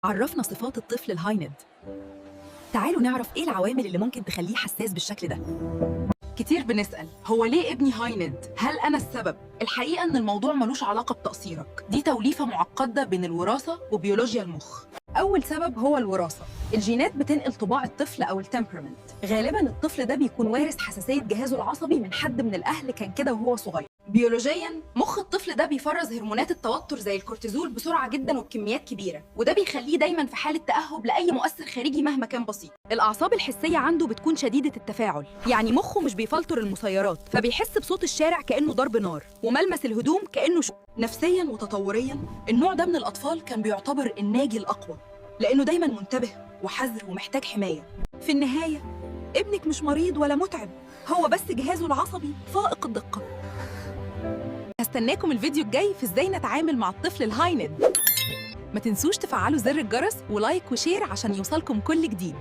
عرفنا صفات الطفل الهايند. تعالوا نعرف ايه العوامل اللي ممكن تخليه حساس بالشكل ده. كتير بنسأل هو ليه ابني هايند؟ هل أنا السبب؟ الحقيقة إن الموضوع ملوش علاقة بتقصيرك، دي توليفة معقدة بين الوراثة وبيولوجيا المخ. أول سبب هو الوراثة. الجينات بتنقل طباع الطفل أو التمبرمنت. غالباً الطفل ده بيكون وارث حساسية جهازه العصبي من حد من الأهل كان كده وهو صغير. بيولوجياً مخ الطفل ده بيفرز هرمونات التوتر زي الكورتيزول بسرعة جداً وبكميات كبيرة، وده بيخليه دايماً في حالة تأهب لأي مؤثر خارجي مهما كان بسيط. الأعصاب الحسية عنده بتكون شديدة التفاعل، يعني مخه مش بيفلتر المسيرات، فبيحس بصوت الشارع كأنه ضرب نار، وملمس الهدوم كأنه نفسياً وتطورياً النوع ده من الأطفال كان بيعتبر الناجي الأقوى، لأنه دايماً منتبه وحذر ومحتاج حماية. في النهاية ابنك مش مريض ولا متعب، هو بس جهازه العصبي فائق الدقة. هستناكم الفيديو الجاي في ازاي نتعامل مع الطفل الهايند. ما تنسوش تفعلوا زر الجرس ولايك وشير عشان يوصلكم كل جديد.